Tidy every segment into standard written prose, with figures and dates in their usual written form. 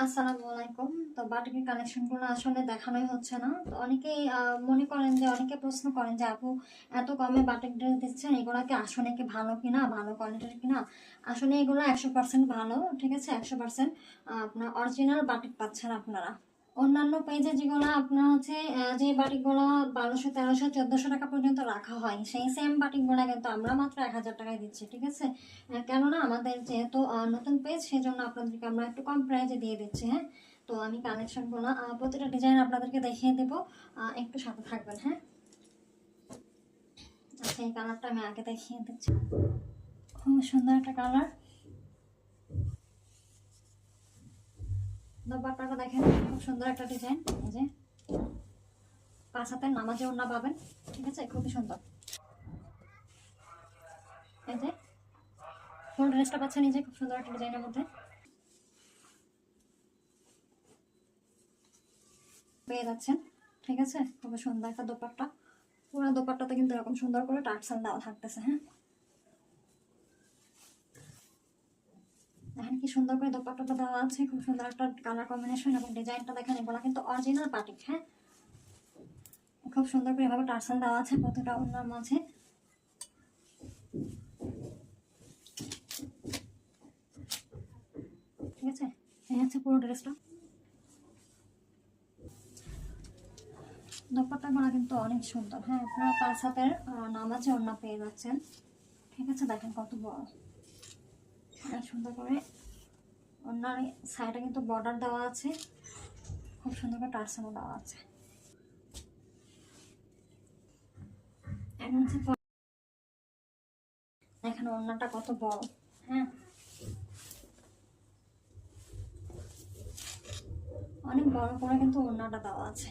আসসালামু আলাইকুম। তো বাটিকের কালেকশনগুলো আসলে দেখানোই হচ্ছে না। তো অনেকেই মনে করেন যে অনেকে প্রশ্ন করেন যে আপু এত কমে বাটিক ড্রেস দিচ্ছেন, এগুলো কি আসলে কি ভালো কিনা, ভালো কোয়ালিটির কিনা? আসলে এগুলো 100% ভালো, ঠিক আছে। 100% আপনার অরিজিনাল বাটিক পাচ্ছেন আপনারা। অন্যান্য পেজে যেগুলো আপনার হচ্ছে যে বাটিকগুলো 1200, 1300, 1400 টাকা পর্যন্ত রাখা হয়, সেই সেম বাটিকগুলো কিন্তু আমরা মাত্র 1000 টাকায় দিচ্ছি, ঠিক আছে। কেননা আমাদের যেহেতু নতুন পেজ, সেই জন্য আপনাদেরকে আমরা একটু কম প্রাইসে দিয়ে দিচ্ছি। হ্যাঁ, তো আমি কালেকশনগুলো প্রতিটা ডিজাইন আপনাদেরকে দেখিয়ে দেবো, একটু সাথে থাকবেন। হ্যাঁ, আচ্ছা, এই কালারটা আমি আগে দেখিয়ে দিচ্ছি। খুব সুন্দর একটা কালার। দোপাট্টাটা দেখেন, খুব সুন্দর একটা ডিজাইন। এই যে 5 হাতের নামাজে ওড়না পাবেন, ঠিক আছে, খুবই সুন্দর। এই যে ফুল ড্রেসটা পাচ্ছেন, এই যে খুব সুন্দর একটা ডিজাইনের মধ্যে পেয়ে যাচ্ছেন, ঠিক আছে। খুবই সুন্দর একটা দোপাট্টা। পুরো দোপাট্টাতে কিন্তু এরকম সুন্দর করে টার্সেল দেওয়া থাকতেছে। হ্যাঁ, দেখেন কি সুন্দর করে দোপাট্টাটা দেওয়া আছে, খুব সুন্দর একটা কালার কম্বিনেশন এবং ডিজাইনটা দেখেন, এগুলো কিন্তু অরিজিনাল বাটিক। হ্যাঁ, খুব সুন্দর করে এভাবে টার্সেল দেওয়া আছে প্রতিটা ওড়নার মাঝে, ঠিক আছে। এই হচ্ছে পুরো ড্রেসটা। দোপাট্টাগুলো কিন্তু অনেক সুন্দর। হ্যাঁ, আপনারা 5 হাতের নামাজে ওড়না পেয়ে যাচ্ছেন, ঠিক আছে। দেখেন কত বড়, অনেক সুন্দর করে ওড়নার সাইডে কিন্তু বর্ডার দেওয়া আছে, খুব সুন্দর করে টার্সেলও দেওয়া আছে। এখন হচ্ছে দেখেন ওড়নাটা কত বড়। হ্যাঁ, অনেক বড় করে কিন্তু ওড়নাটা দেওয়া আছে।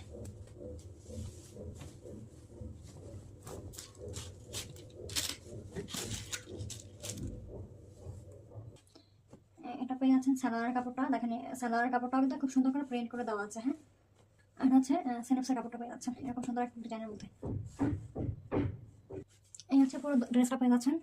এটা পেয়ে যাচ্ছেন সালোয়ারের কাপড়টা। দেখেন সালোয়ারের কাপড়টাও কিন্তু খুব সুন্দর করে প্রিন্ট করে দেওয়া আছে। হ্যাঁ, আর হচ্ছে সেনেপসের কাপড়টা পেয়ে যাচ্ছেন এরকম সুন্দর একটা ডিজাইনের মধ্যে। এই হচ্ছে পুরো ড্রেসটা পেয়ে যাচ্ছেন।